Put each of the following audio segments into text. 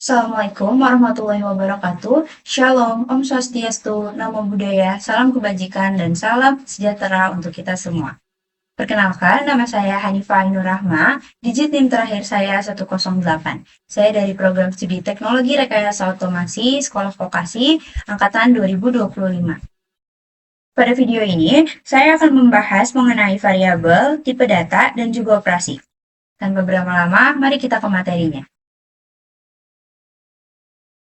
Assalamualaikum warahmatullahi wabarakatuh. Shalom, Om Swastiastu, Namo Buddhaya, salam kebajikan, dan salam sejahtera untuk kita semua. Perkenalkan, nama saya Hanifah Ainur Rahma, digit NIM terakhir saya 108. Saya dari Program Studi Teknologi Rekayasa Otomasi Sekolah Vokasi Angkatan 2025. Pada video ini, saya akan membahas mengenai variabel, tipe data, dan juga operasi. Tanpa berlama-lama, mari kita ke materinya.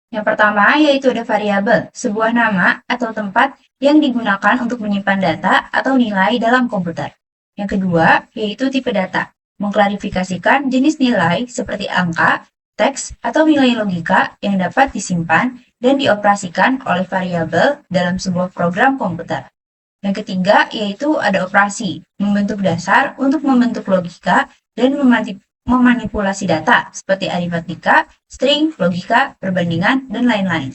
Yang pertama yaitu ada variabel, sebuah nama atau tempat yang digunakan untuk menyimpan data atau nilai dalam komputer. Yang kedua yaitu tipe data, mengklarifikasikan jenis nilai seperti angka, teks, atau nilai logika yang dapat disimpan dan dioperasikan oleh variabel dalam sebuah program komputer. Yang ketiga yaitu ada operasi, membentuk dasar untuk membentuk logika dan memanipulasi data seperti aritmatika, string, logika, perbandingan, dan lain-lain.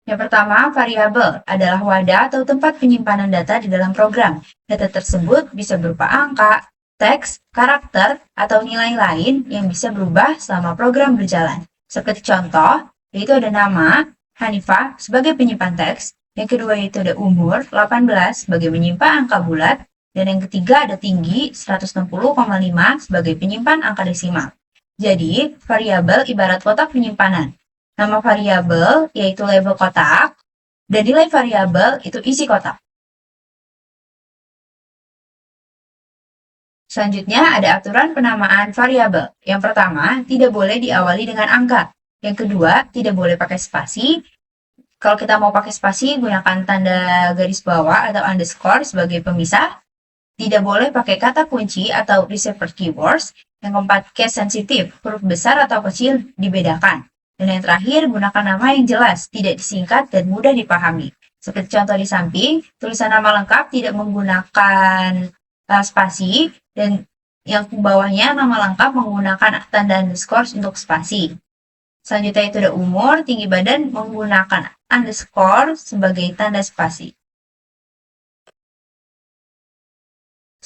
Yang pertama, variabel adalah wadah atau tempat penyimpanan data di dalam program. Data tersebut bisa berupa angka, teks, karakter, atau nilai lain yang bisa berubah selama program berjalan. Seperti contoh, yaitu ada nama, Hanifah, sebagai penyimpan teks. Yang kedua yaitu ada umur, 18, sebagai penyimpan angka bulat. Dan yang ketiga ada tinggi 160,5 sebagai penyimpan angka desimal. Jadi, variabel ibarat kotak penyimpanan. Nama variabel yaitu label kotak, dan nilai variabel itu isi kotak. Selanjutnya ada aturan penamaan variabel. Yang pertama, tidak boleh diawali dengan angka. Yang kedua, tidak boleh pakai spasi. Kalau kita mau pakai spasi, gunakan tanda garis bawah atau underscore sebagai pemisah. Tidak boleh pakai kata kunci atau reserved keywords. Yang keempat, case sensitif, huruf besar atau kecil dibedakan. Dan yang terakhir, gunakan nama yang jelas, tidak disingkat dan mudah dipahami. Seperti contoh di samping, tulisan nama lengkap tidak menggunakan spasi, dan yang bawahnya nama lengkap menggunakan tanda underscore untuk spasi. Selanjutnya itu ada umur, tinggi badan menggunakan underscore sebagai tanda spasi.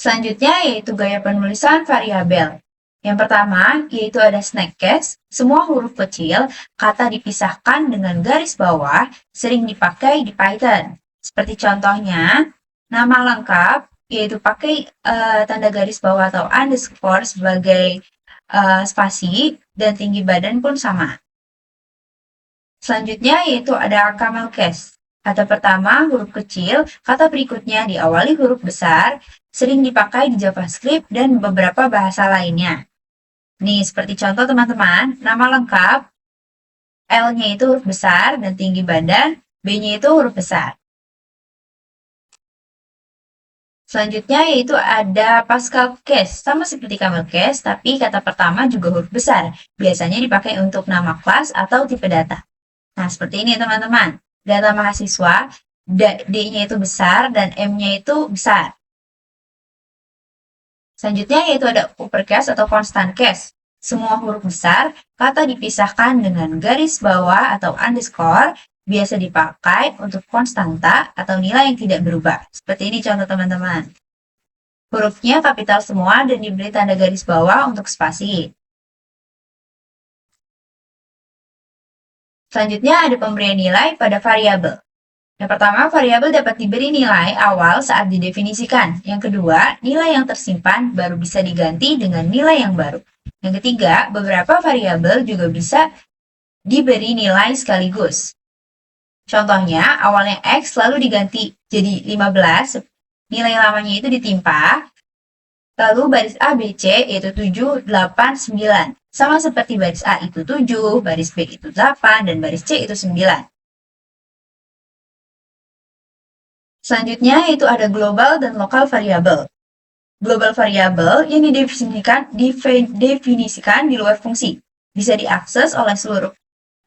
Selanjutnya yaitu gaya penulisan variabel. Yang pertama yaitu ada snack case, semua huruf kecil, kata dipisahkan dengan garis bawah, sering dipakai di Python. Seperti contohnya, nama lengkap yaitu pakai tanda garis bawah atau underscore sebagai spasi, dan tinggi badan pun sama. Selanjutnya yaitu ada camel case. Kata pertama huruf kecil, kata berikutnya diawali huruf besar, sering dipakai di JavaScript dan beberapa bahasa lainnya. Nih, seperti contoh teman-teman, nama lengkap, L-nya itu huruf besar dan tinggi badan, B-nya itu huruf besar. Selanjutnya yaitu ada Pascal case, sama seperti camel case, tapi kata pertama juga huruf besar. Biasanya dipakai untuk nama kelas atau tipe data. Nah, seperti ini teman-teman. Data mahasiswa, D-nya itu besar dan M-nya itu besar. Selanjutnya yaitu ada uppercase atau constant case. Semua huruf besar, kata dipisahkan dengan garis bawah atau underscore, biasa dipakai untuk konstanta atau nilai yang tidak berubah. Seperti ini contoh teman-teman. Hurufnya kapital semua dan diberi tanda garis bawah untuk spasi. Selanjutnya ada pemberian nilai pada variabel. Yang pertama, variabel dapat diberi nilai awal saat didefinisikan. Yang kedua, nilai yang tersimpan baru bisa diganti dengan nilai yang baru. Yang ketiga, beberapa variabel juga bisa diberi nilai sekaligus. Contohnya, awalnya X lalu diganti jadi 15, nilai lamanya itu ditimpa, lalu baris A, B, C yaitu 7, 8, 9. Sama seperti baris A itu 7, baris B itu 8, dan baris C itu 9. Selanjutnya yaitu ada global dan lokal variabel. Global variabel yang didefinisikan di luar fungsi, bisa diakses oleh seluruh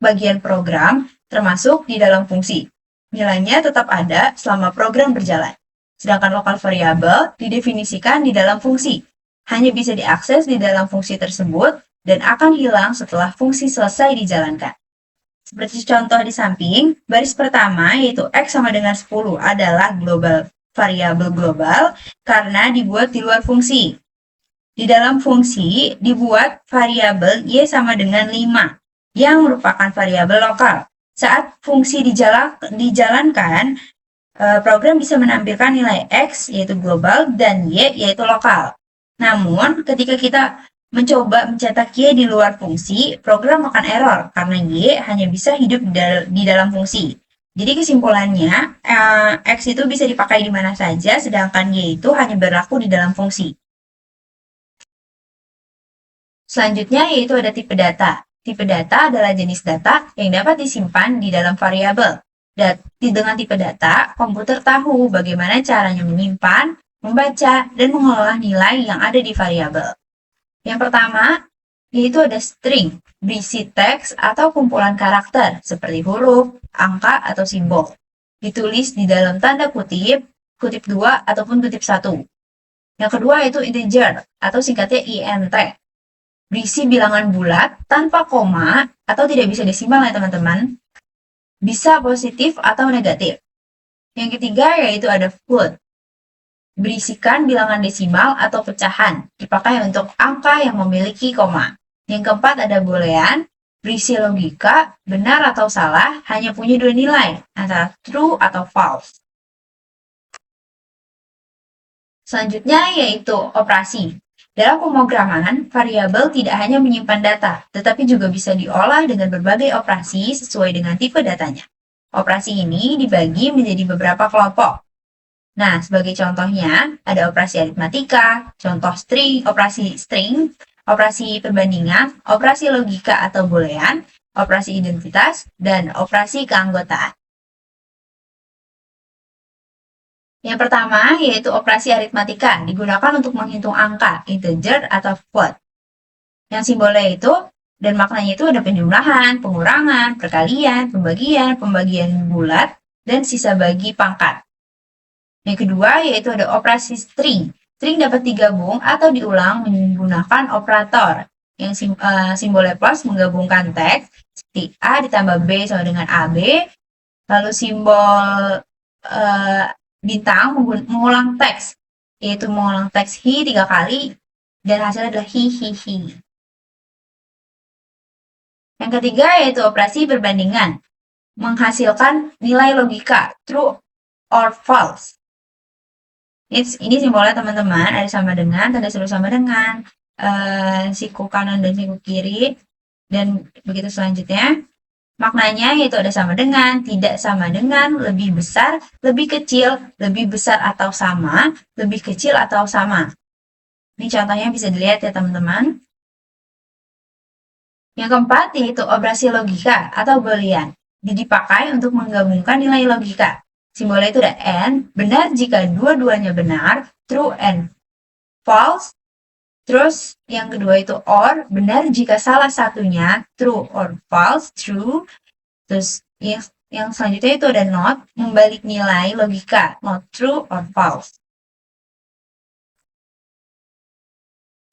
bagian program, termasuk di dalam fungsi. Nilainya tetap ada selama program berjalan. Sedangkan lokal variabel didefinisikan di dalam fungsi, hanya bisa diakses di dalam fungsi tersebut dan akan hilang setelah fungsi selesai dijalankan. Seperti contoh di samping, baris pertama yaitu X sama dengan 10 adalah variabel global karena dibuat di luar fungsi. Di dalam fungsi dibuat variabel y sama dengan 5 yang merupakan variabel lokal. Saat fungsi dijalankan, program bisa menampilkan nilai X yaitu global dan Y yaitu lokal. Namun, ketika kita mencoba mencetak Y di luar fungsi, program akan error karena Y hanya bisa hidup di dalam fungsi. Jadi kesimpulannya, X itu bisa dipakai di mana saja, sedangkan Y itu hanya berlaku di dalam fungsi. Selanjutnya yaitu ada tipe data. Tipe data adalah jenis data yang dapat disimpan di dalam variabel. Dengan tipe data, komputer tahu bagaimana caranya menyimpan, membaca, dan mengolah nilai yang ada di variabel. Yang pertama, yaitu ada string, berisi teks atau kumpulan karakter, seperti huruf, angka, atau simbol. Ditulis di dalam tanda kutip, kutip 2, ataupun kutip 1. Yang kedua yaitu integer, atau singkatnya int. Berisi bilangan bulat, tanpa koma, atau tidak bisa desimal ya teman-teman. Bisa positif atau negatif. Yang ketiga yaitu ada float. Berisikan bilangan desimal atau pecahan, dipakai untuk angka yang memiliki koma. Yang keempat ada boolean, berisi logika, benar atau salah, hanya punya dua nilai, antara true atau false. Selanjutnya yaitu operasi. Dalam pemrograman, variabel tidak hanya menyimpan data, tetapi juga bisa diolah dengan berbagai operasi sesuai dengan tipe datanya. Operasi ini dibagi menjadi beberapa kelompok. Nah, sebagai contohnya, ada operasi aritmatika, contoh operasi string, operasi perbandingan, operasi logika atau boolean, operasi identitas, dan operasi keanggotaan. Yang pertama yaitu operasi aritmatika, digunakan untuk menghitung angka, integer, atau float. Yang simbolnya itu dan maknanya itu ada penjumlahan, pengurangan, perkalian, pembagian bulat, dan sisa bagi pangkat. Yang kedua yaitu ada operasi string. String dapat digabung atau diulang menggunakan operator. Yang simbolnya plus menggabungkan teks, seperti A ditambah B sama dengan AB. Lalu simbol bintang mengulang teks, yaitu mengulang teks he 3 kali, dan hasilnya adalah he. Yang ketiga yaitu operasi perbandingan, menghasilkan nilai logika, true or false. Ini simbolnya teman-teman, ada sama dengan, tanda seru sama dengan, siku kanan dan siku kiri, dan begitu selanjutnya. Maknanya yaitu ada sama dengan, tidak sama dengan, lebih besar, lebih kecil, lebih besar atau sama, lebih kecil atau sama. Ini contohnya bisa dilihat ya teman-teman. Yang keempat yaitu operasi logika atau boolean. Dipakai untuk menggabungkan nilai logika. Simbolnya itu ada and, benar jika dua-duanya benar, true and false. Terus yang kedua itu or, benar jika salah satunya, true or false, true. Terus yang selanjutnya itu ada not, membalik nilai logika, not true or false.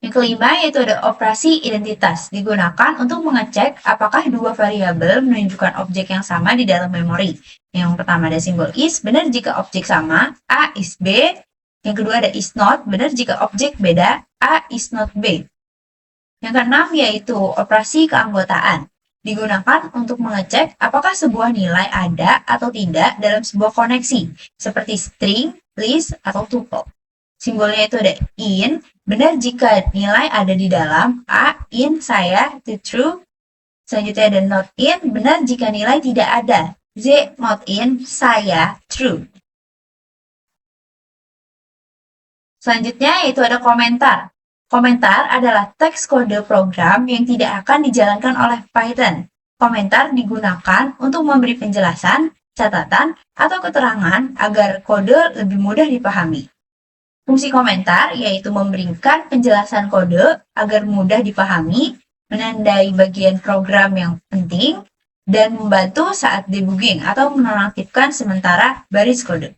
Yang kelima yaitu ada operasi identitas, digunakan untuk mengecek apakah dua variabel menunjukkan objek yang sama di dalam memori. Yang pertama ada simbol is, benar jika objek sama, A is B. Yang kedua ada is not, benar jika objek beda, A is not B. Yang keenam yaitu operasi keanggotaan, digunakan untuk mengecek apakah sebuah nilai ada atau tidak dalam sebuah koneksi, seperti string, list, atau tuple. Simbolnya itu ada in, benar jika nilai ada di dalam, A, in, saya, itu true. Selanjutnya ada not in, benar jika nilai tidak ada, Z, not in, saya, true. Selanjutnya yaitu ada komentar. Komentar adalah teks kode program yang tidak akan dijalankan oleh Python. Komentar digunakan untuk memberi penjelasan, catatan, atau keterangan agar kode lebih mudah dipahami. Fungsi komentar yaitu memberikan penjelasan kode agar mudah dipahami, menandai bagian program yang penting, dan membantu saat debugging atau menonaktifkan sementara baris kode.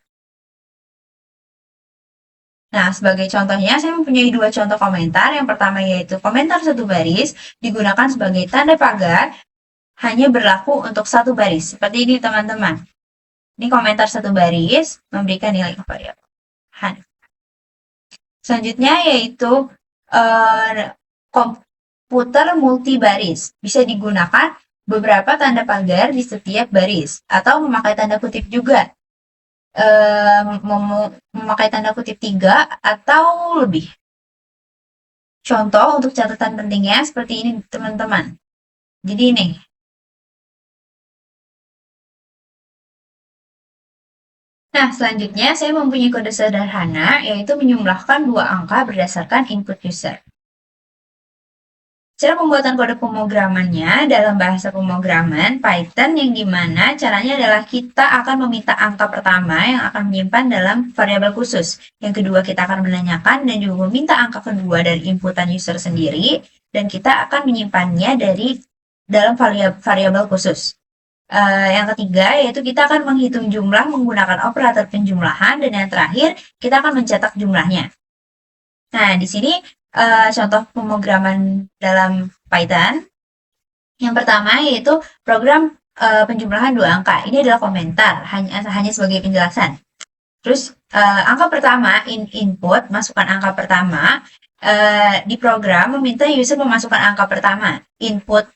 Nah, sebagai contohnya, saya mempunyai dua contoh komentar. Yang pertama yaitu komentar satu baris, digunakan sebagai tanda pagar, hanya berlaku untuk satu baris. Seperti ini, teman-teman. Ini komentar satu baris, memberikan nilai variabel. Selanjutnya yaitu komputer multibaris. Bisa digunakan beberapa tanda pagar di setiap baris atau memakai tanda kutip juga. Memakai tanda kutip 3 atau lebih. Contoh untuk catatan pentingnya seperti ini, teman-teman. Jadi ini. Nah, selanjutnya saya mempunyai kode sederhana, yaitu menjumlahkan dua angka berdasarkan input user. Cara pembuatan kode pemrogramannya dalam bahasa pemrograman Python yang dimana caranya adalah kita akan meminta angka pertama yang akan menyimpan dalam variabel khusus. Yang kedua kita akan menanyakan dan juga meminta angka kedua dari inputan user sendiri dan kita akan menyimpannya dari dalam variabel khusus. Yang ketiga yaitu kita akan menghitung jumlah menggunakan operator penjumlahan dan yang terakhir kita akan mencetak jumlahnya. Nah, di sini contoh pemrograman dalam Python. Yang pertama yaitu program penjumlahan dua angka. Ini adalah komentar, hanya sebagai penjelasan. Terus angka pertama input, masukkan angka pertama. Di program meminta user memasukkan angka pertama. Input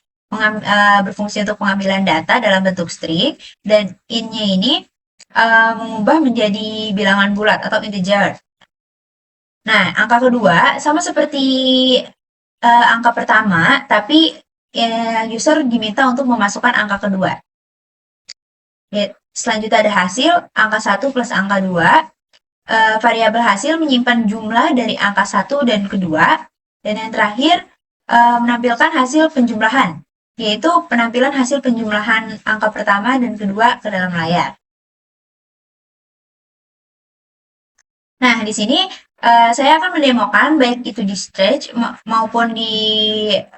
berfungsi untuk pengambilan data dalam bentuk string dan in-nya ini mengubah menjadi bilangan bulat atau integer. Nah, angka kedua sama seperti angka pertama, tapi user diminta untuk memasukkan angka kedua. Selanjutnya ada hasil, angka 1 plus angka 2. Variabel hasil menyimpan jumlah dari angka 1 dan kedua. Dan yang terakhir, menampilkan hasil penjumlahan, yaitu penampilan hasil penjumlahan angka pertama dan kedua ke dalam layar. Nah, di sini saya akan mendemokan baik itu di Scratch maupun di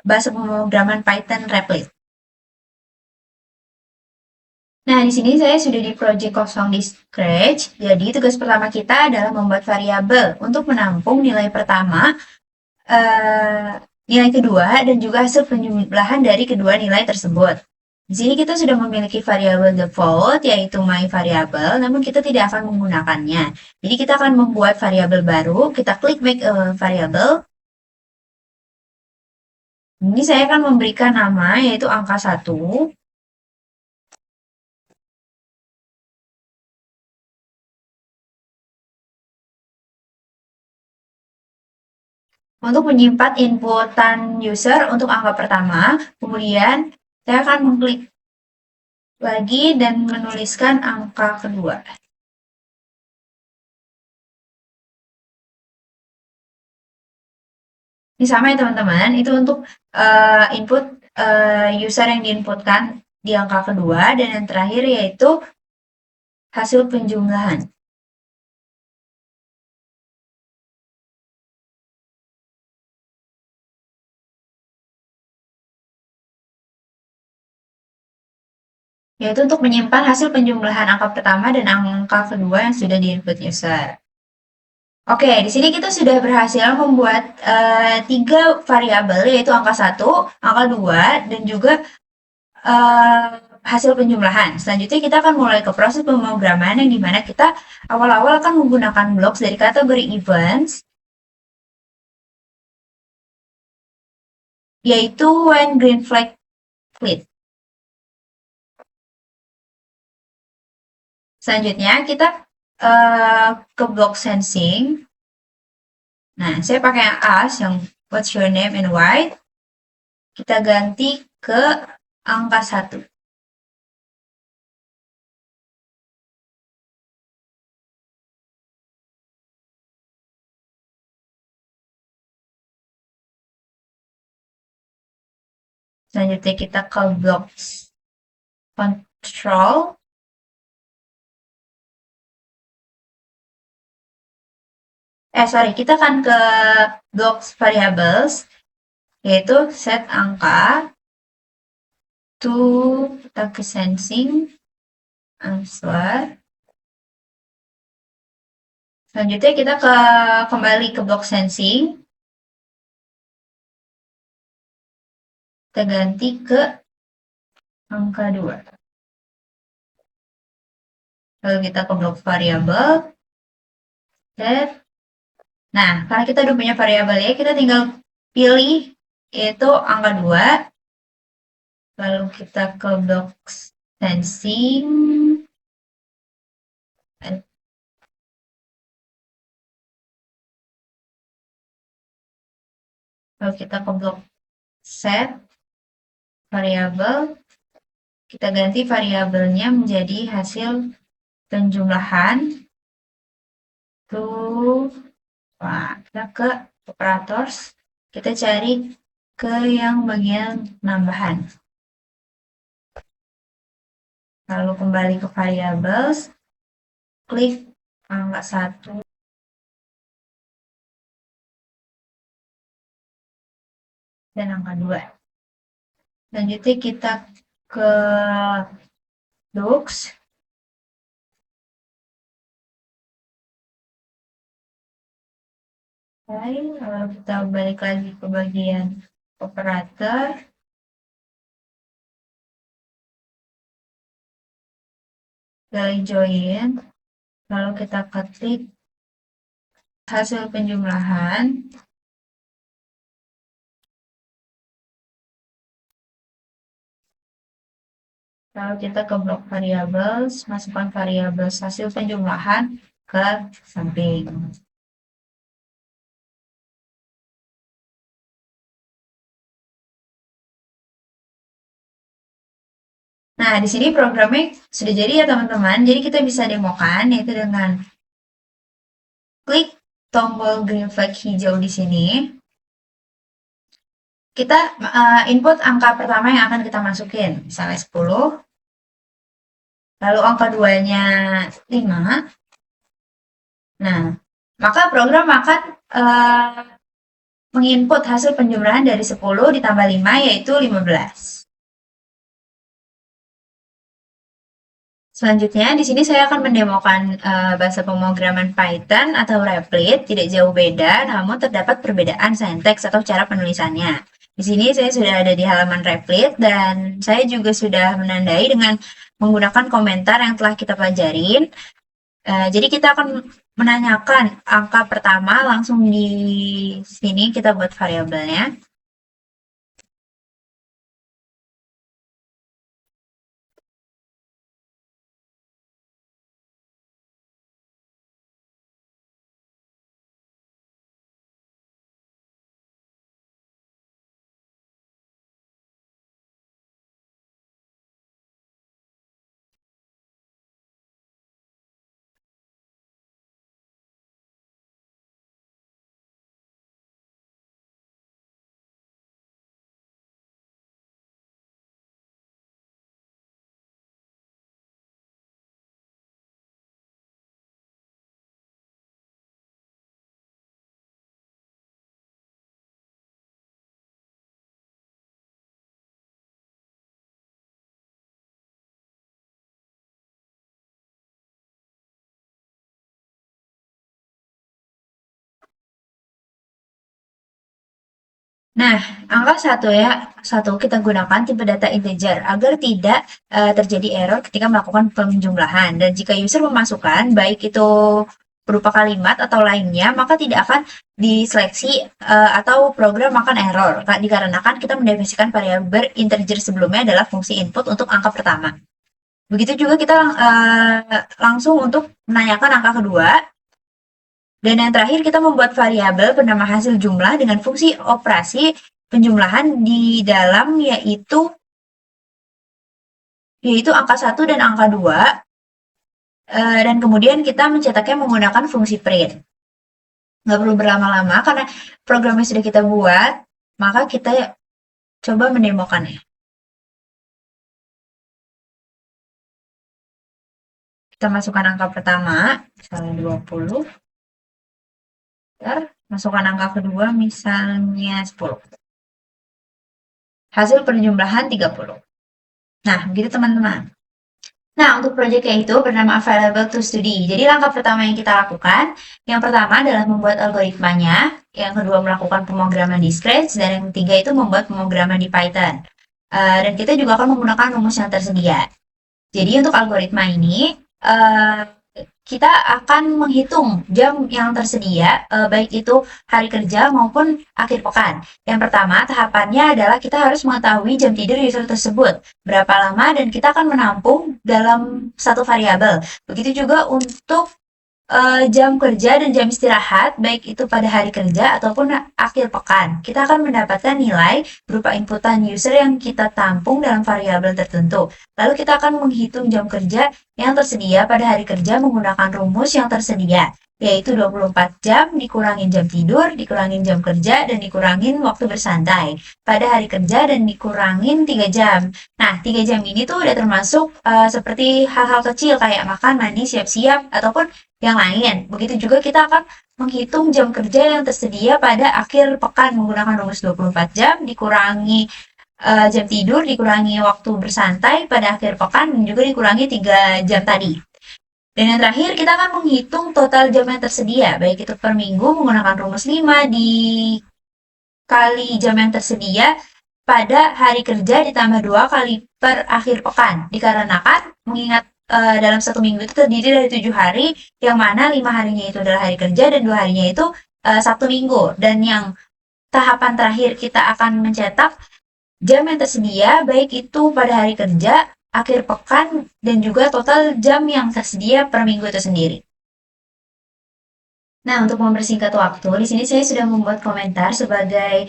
bahasa pemrograman Python Replit. Nah, di sini saya sudah di project kosong di Scratch. Jadi, tugas pertama kita adalah membuat variabel untuk menampung nilai pertama, nilai kedua, dan juga hasil penjumlahan dari kedua nilai tersebut. Di sini kita sudah memiliki variabel default, yaitu myVariable, namun kita tidak akan menggunakannya. Jadi kita akan membuat variabel baru, kita klik make a variable. Ini saya akan memberikan nama, yaitu angka 1. Untuk menyimpan inputan user untuk angka pertama, kemudian saya akan mengklik lagi dan menuliskan angka kedua. Ini sama ya teman-teman, itu untuk input user yang diinputkan di angka kedua, dan yang terakhir yaitu hasil penjumlahan. Yaitu untuk menyimpan hasil penjumlahan angka pertama dan angka kedua yang sudah diinput user. Oke, di sini kita sudah berhasil membuat 3 variabel, yaitu angka 1, angka 2, dan juga hasil penjumlahan. Selanjutnya kita akan mulai ke proses pemrograman yang dimana kita awal-awal akan menggunakan blocks dari kategori events, yaitu when green flag lit. Selanjutnya kita ke block sensing. Nah, saya pakai yang as, yang what's your name and why. Kita ganti ke angka 1. Selanjutnya kita ke blocks control. Kita akan ke blocks variables, yaitu set angka to kita ke sensing answer. Selanjutnya kita kembali ke block sensing. Kita ganti ke angka 2. Lalu kita ke blok variabel, set Nah, karena kita udah punya variabelnya, kita tinggal pilih yaitu angka 2, lalu kita ke blok sensing, lalu kita ke blok set variabel, kita ganti variabelnya menjadi hasil penjumlahan. Tuh, wah, kita ke operators, kita cari ke yang bagian penambahan. Lalu kembali ke variables, klik angka 1 dan angka 2. Selanjutnya kita ke Lux. Lalu kita balik lagi ke bagian operator. Pilih join. Lalu kita klik hasil penjumlahan. Lalu kita ke blok variables, masukkan variables hasil penjumlahan ke samping. Nah, di sini programnya sudah jadi ya teman-teman. Jadi kita bisa demokan yaitu dengan klik tombol green flag hijau di sini. Kita input angka pertama yang akan kita masukin, misalnya 10. Lalu angka 2-nya 5. Nah, maka program akan menginput hasil penjumlahan dari 10 ditambah 5 yaitu 15. Selanjutnya, di sini saya akan mendemokan bahasa pemrograman Python atau Replit, tidak jauh beda, namun terdapat perbedaan sinteks atau cara penulisannya. Di sini saya sudah ada di halaman Replit dan saya juga sudah menandai dengan menggunakan komentar yang telah kita pelajarin. Jadi kita akan menanyakan angka pertama langsung di sini kita buat variabelnya. Nah, angka 1 ya, 1 kita gunakan tipe data integer agar tidak terjadi error ketika melakukan penjumlahan. Dan jika user memasukkan, baik itu berupa kalimat atau lainnya, maka tidak akan diseleksi atau program akan error. Dikarenakan kita mendefinisikan variabel integer sebelumnya adalah fungsi input untuk angka pertama. Begitu juga kita langsung untuk menanyakan angka kedua. Dan yang terakhir kita membuat variabel bernama hasil jumlah dengan fungsi operasi penjumlahan di dalam yaitu angka 1 dan angka 2. Dan kemudian kita mencetaknya menggunakan fungsi print. Nggak perlu berlama-lama karena programnya sudah kita buat, maka kita coba mendemokannya. Kita masukkan angka pertama, misalnya 20. Masukkan angka kedua, misalnya 10. Hasil penjumlahan 30. Nah, begitu teman-teman. Nah, untuk proyeknya itu bernama Available to Study. Jadi, langkah pertama yang kita lakukan, yang pertama adalah membuat algoritmanya, yang kedua melakukan pemrograman di Scratch, dan yang ketiga itu membuat pemrograman di Python. Dan kita juga akan menggunakan rumus yang tersedia. Jadi, untuk algoritma ini, kita akan menghitung jam yang tersedia, baik itu hari kerja maupun akhir pekan. Yang pertama, tahapannya adalah kita harus mengetahui jam tidur user tersebut, berapa lama, dan kita akan menampung dalam satu variabel. Begitu juga untuk jam kerja dan jam istirahat, baik itu pada hari kerja ataupun akhir pekan. Kita akan mendapatkan nilai berupa inputan user yang kita tampung dalam variabel tertentu. Lalu kita akan menghitung jam kerja yang tersedia pada hari kerja menggunakan rumus yang tersedia, yaitu 24 jam dikurangin jam tidur, dikurangin jam kerja, dan dikurangin waktu bersantai pada hari kerja dan dikurangin 3 jam. Nah, 3 jam ini tuh udah termasuk seperti hal-hal kecil kayak makan, mandi, siap-siap, ataupun yang lain. Begitu juga kita akan menghitung jam kerja yang tersedia pada akhir pekan menggunakan rumus 24 jam dikurangi jam tidur, dikurangi waktu bersantai pada akhir pekan, dan juga dikurangi 3 jam tadi. Dan yang terakhir, kita akan menghitung total jam yang tersedia, baik itu per minggu menggunakan rumus 5 dikali jam yang tersedia pada hari kerja ditambah 2 kali per akhir pekan. Dikarenakan mengingat dalam satu minggu itu terdiri dari 7 hari, yang mana 5 harinya itu adalah hari kerja dan 2 harinya itu Sabtu Minggu. Dan yang tahapan terakhir kita akan mencetak jam yang tersedia, baik itu pada hari kerja, akhir pekan, dan juga total jam yang tersedia per minggu itu sendiri. Nah, untuk mempersingkat waktu, di sini saya sudah membuat komentar sebagai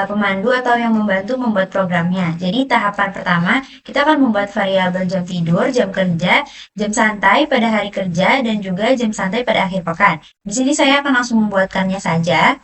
pemandu atau yang membantu membuat programnya. Jadi, tahapan pertama, kita akan membuat variabel jam tidur, jam kerja, jam santai pada hari kerja, dan juga jam santai pada akhir pekan. Di sini saya akan langsung membuatkannya saja.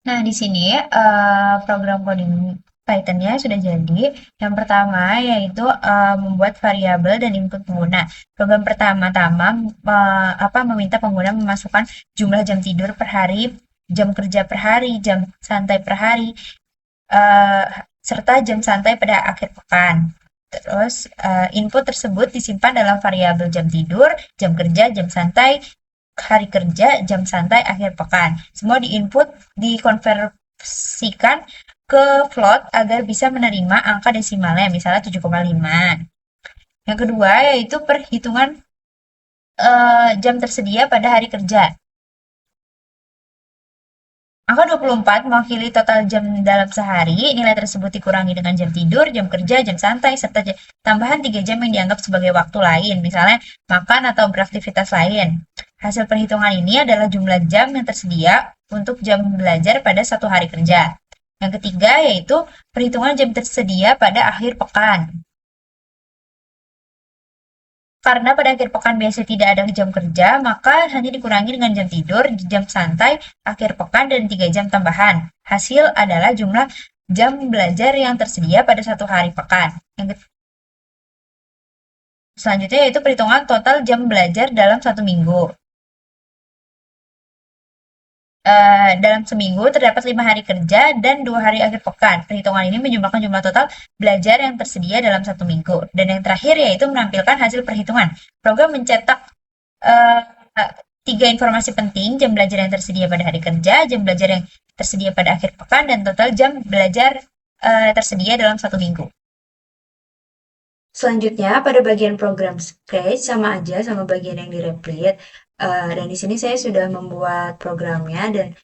Nah, di sini program coding Python-nya sudah jadi. Yang pertama yaitu membuat variabel dan input pengguna. Program pertama-tama meminta pengguna memasukkan jumlah jam tidur per hari, jam kerja per hari, jam santai per hari, eh, serta jam santai pada akhir pekan. Terus input tersebut disimpan dalam variabel jam tidur, jam kerja, jam santai, hari kerja, jam santai, akhir pekan. Semua diinput, dikonversikan ke float agar bisa menerima angka desimalnya, misalnya 7,5. Yang kedua yaitu perhitungan jam tersedia pada hari kerja. Angka 24 mewakili total jam dalam sehari. Nilai tersebut dikurangi dengan jam tidur, jam kerja, jam santai, serta tambahan 3 jam yang dianggap sebagai waktu lain, misalnya makan atau beraktivitas lain. Hasil perhitungan ini adalah jumlah jam yang tersedia untuk jam belajar pada satu hari kerja. Yang ketiga yaitu perhitungan jam tersedia pada akhir pekan. Karena pada akhir pekan biasa tidak ada jam kerja, maka hanya dikurangi dengan jam tidur, jam santai, akhir pekan, dan 3 jam tambahan. Hasil adalah jumlah jam belajar yang tersedia pada satu hari pekan. Yang selanjutnya yaitu perhitungan total jam belajar dalam satu minggu. Dalam seminggu terdapat 5 hari kerja dan 2 hari akhir pekan. Perhitungan ini menjumlahkan jumlah total belajar yang tersedia dalam satu minggu. Dan yang terakhir yaitu menampilkan hasil perhitungan. Program mencetak uh, 3 informasi penting: jam belajar yang tersedia pada hari kerja, jam belajar yang tersedia pada akhir pekan, dan total jam belajar tersedia dalam satu minggu. Selanjutnya, pada bagian program Scratch sama aja sama bagian yang di-replit. Dan di sini saya sudah membuat programnya dan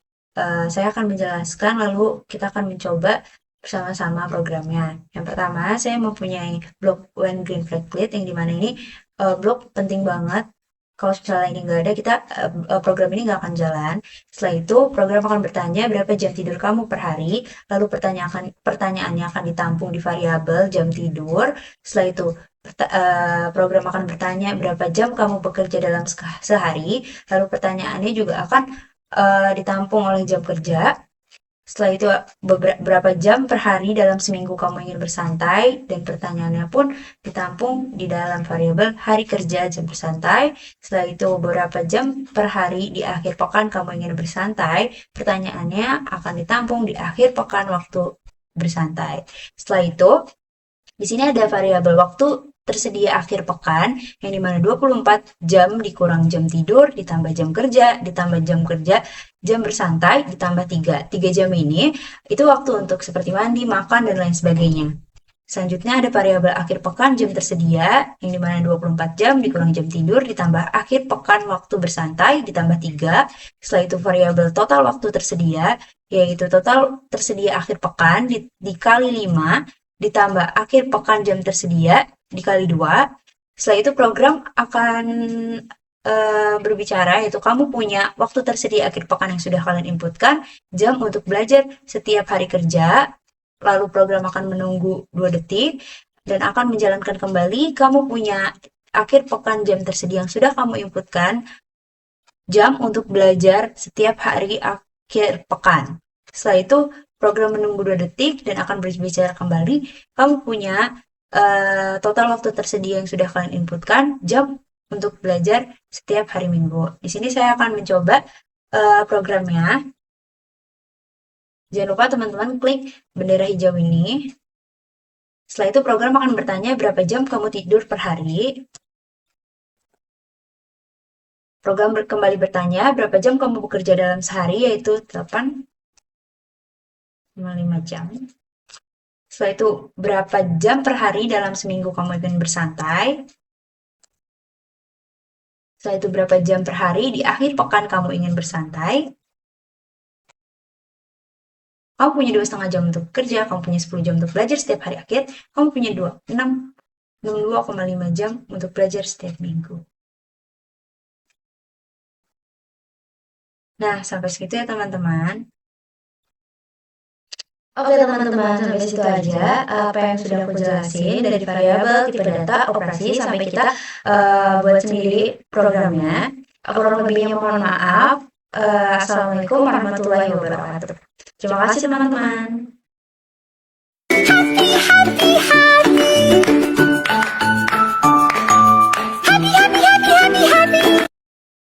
saya akan menjelaskan lalu kita akan mencoba bersama-sama programnya. Yang pertama, saya mempunyai blok when green flag lit yang dimana ini blok penting banget. Kalau misalnya ini nggak ada, program ini nggak akan jalan. Setelah itu, program akan bertanya berapa jam tidur kamu per hari, lalu pertanyaannya akan ditampung di variabel jam tidur. Setelah itu, program akan bertanya berapa jam kamu bekerja dalam sehari, lalu pertanyaannya juga akan ditampung oleh jam kerja. Setelah itu, berapa jam per hari dalam seminggu kamu ingin bersantai, dan pertanyaannya pun ditampung di dalam variabel hari kerja jam bersantai. Setelah itu, berapa jam per hari di akhir pekan kamu ingin bersantai, pertanyaannya akan ditampung di akhir pekan waktu bersantai. Setelah itu, di sini ada variabel waktu tersedia akhir pekan, yang dimana 24 jam dikurang jam tidur, ditambah jam kerja, ditambah jam kerja, jam bersantai, ditambah 3. 3 jam ini, itu waktu untuk seperti mandi, makan, dan lain sebagainya. Selanjutnya ada variabel akhir pekan jam tersedia, yang dimana 24 jam dikurang jam tidur, ditambah akhir pekan waktu bersantai, ditambah 3. Setelah itu variabel total waktu tersedia, yaitu total tersedia akhir pekan dikali 5, ditambah akhir pekan jam tersedia dikali 2. Setelah itu program akan berbicara, yaitu kamu punya waktu tersedia akhir pekan yang sudah kalian inputkan, jam untuk belajar setiap hari kerja, lalu program akan menunggu 2 detik, dan akan menjalankan kembali, kamu punya akhir pekan jam tersedia yang sudah kamu inputkan, jam untuk belajar setiap hari akhir pekan. Setelah itu, program menunggu 2 detik dan akan berbicara kembali, kamu punya total waktu tersedia yang sudah kalian inputkan, jam untuk belajar setiap hari Minggu. Di sini saya akan mencoba programnya. Jangan lupa teman-teman klik bendera hijau ini. Setelah itu program akan bertanya berapa jam kamu tidur per hari. Program kembali bertanya berapa jam kamu bekerja dalam sehari, yaitu 8,5 jam. Setelah itu, berapa jam per hari dalam seminggu kamu ingin bersantai. Setelah itu, berapa jam per hari di akhir pekan kamu ingin bersantai. Kamu punya 2,5 jam untuk kerja, kamu punya 10 jam untuk belajar setiap hari akhir, kamu punya 62,5 jam untuk belajar setiap minggu. Nah, sampai segitu ya teman-teman. Oke teman-teman, sampai situ aja apa yang sudah aku jelasin dari variabel, tipe data, operasi, sampai kita buat sendiri programnya. Kurang lebihnya mohon maaf. Assalamualaikum warahmatullahi wabarakatuh. Terima kasih teman-teman.